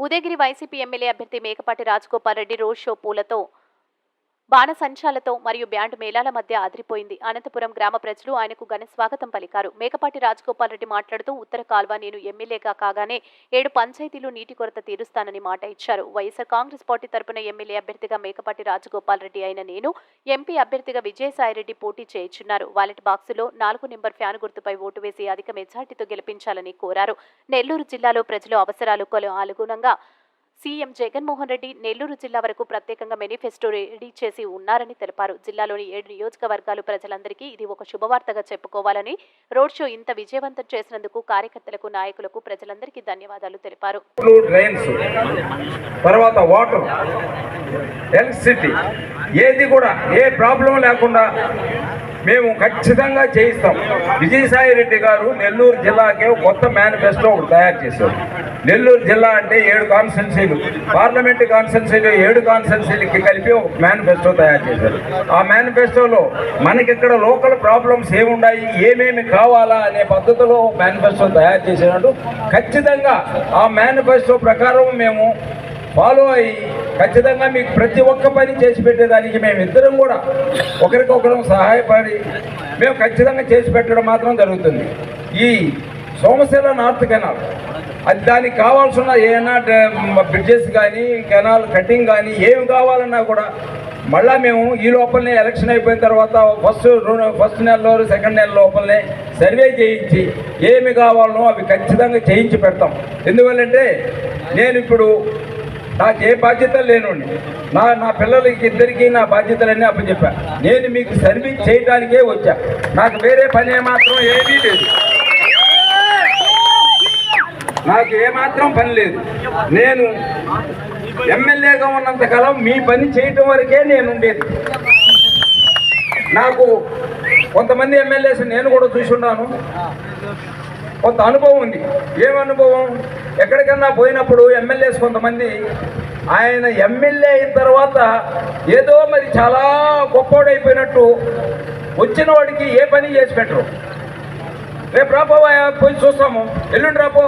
Udayagiri YCP MLA అభ్యర్థి Mekapati Rajagopal Reddy road show పూలతో బాణసంచాలతో మరియు బ్యాండ్ మేళాల మధ్య అదిరిపోయింది. అనంతపురం గ్రామ ప్రజలు ఆయనకు ఘన స్వాగతం పలికారు. మేకపాటి రాజగోపాల్ రెడ్డి మాట్లాడుతూ ఉత్తర కాల్వ నేను ఎమ్మెల్యేగా కాగానే 7 పంచాయతీలు నీటి కొరత తీరుస్తానని మాట ఇచ్చారు. వైఎస్ఆర్ కాంగ్రెస్ పార్టీ తరపున ఎమ్మెల్యే అభ్యర్థిగా మేకపాటి రాజగోపాల్ రెడ్డి అయిన నేను ఎంపీ అభ్యర్థిగా విజయసాయిరెడ్డి పోటీ చేయించున్నారు. వాలెట్ బాక్సులో 4 నెంబర్ ఫ్యాన్ గుర్తుపై ఓటు వేసి అధిక మెజార్టీతో గెలిపించాలని కోరారు. నెల్లూరు జిల్లాలో ప్రజల అవసరాలకు అనుగుణంగా సీఎం జగన్మోహన్ రెడ్డి నెల్లూరు జిల్లా వరకు ప్రత్యేకంగా మేనిఫెస్టో రెడీ చేసి ఉన్నారని తెలిపారు. జిల్లాలోని 7 నియోజకవర్గాలు ప్రజలందరికీ ఇది ఒక శుభవార్తగా చెప్పుకోవాలని రోడ్ షో ఇంత విజయవంతం చేసినందుకు కార్యకర్తలకు, నాయకులకు, ప్రజలందరికీ ధన్యవాదాలు తెలిపారు. తర్వాత వాటర్, ఎలక్ట్రిసిటీ ఏది కూడా ఏ ప్రాబ్లం లేకుండా మేము ఖచ్చితంగా చేయిస్తాం. విజయసాయి రెడ్డి గారు నెల్లూరు జిల్లాకే కొత్త మేనిఫెస్టో ఒకటి తయారు చేశారు. నెల్లూరు జిల్లా అంటే 7 కాన్స్టిట్యున్సీలు, పార్లమెంటు కాన్స్టిట్యున్సీలు 7 కాన్స్టిట్యున్సీలకి కలిపి ఒక మేనిఫెస్టో తయారు చేశారు. ఆ మేనిఫెస్టోలో మనకిక్కడ లోకల్ ప్రాబ్లమ్స్ ఏమున్నాయి, ఏమేమి కావాలా అనే పద్ధతిలో మేనిఫెస్టో తయారు చేసినట్టు ఖచ్చితంగా ఆ మేనిఫెస్టో ప్రకారం మేము ఫాలో అయ్యి ఖచ్చితంగా మీకు ప్రతి ఒక్క పని చేసి పెట్టేదానికి మేమిద్దరం కూడా ఒకరికొకరం సహాయపడి మేము ఖచ్చితంగా చేసి పెట్టడం మాత్రం జరుగుతుంది. ఈ సోమశిల నార్త్ కెనాల్ అది దానికి కావాల్సిన ఏమైనా బ్రిడ్జెస్ కానీ, కెనాల్ కటింగ్ కానీ ఏమి కావాలన్నా కూడా మళ్ళీ మేము ఈ లోపలనే ఎలక్షన్ అయిపోయిన తర్వాత ఫస్ట్ నెలలో, సెకండ్ నెల లోపలనే సర్వే చేయించి ఏమి కావాలనో అవి ఖచ్చితంగా చేయించి పెడతాం. ఎందువల్లంటే నేను ఇప్పుడు నాకు ఏ బాధ్యత లేనండి, నా పిల్లలకి ఇద్దరికీ నా బాధ్యతలన్నీ అప్పచెప్పా. నేను మీకు సర్వీస్ చేయడానికే వచ్చా, నాకు వేరే పని ఏమాత్రం ఏమీ లేదు, నాకు ఏమాత్రం పని లేదు. నేను ఎమ్మెల్యేగా ఉన్నంతకాలం మీ పని చేయటం వరకే నేను ఉండేది. నాకు కొంతమంది ఎమ్మెల్యేస్ నేను కూడా చూసున్నాను, కొంత అనుభవం ఉంది. ఏం అనుభవం? ఎక్కడికన్నా పోయినప్పుడు ఎమ్మెల్యేస్ కొంతమంది ఆయన ఎమ్మెల్యే అయిన తర్వాత ఏదో మరి చాలా గొప్పవాడైపోయినట్టు వచ్చిన వాడికి ఏ పని చేసి పెట్టరు. రేపు రాపో పోయి చూస్తాము, ఎల్లుండి రాపో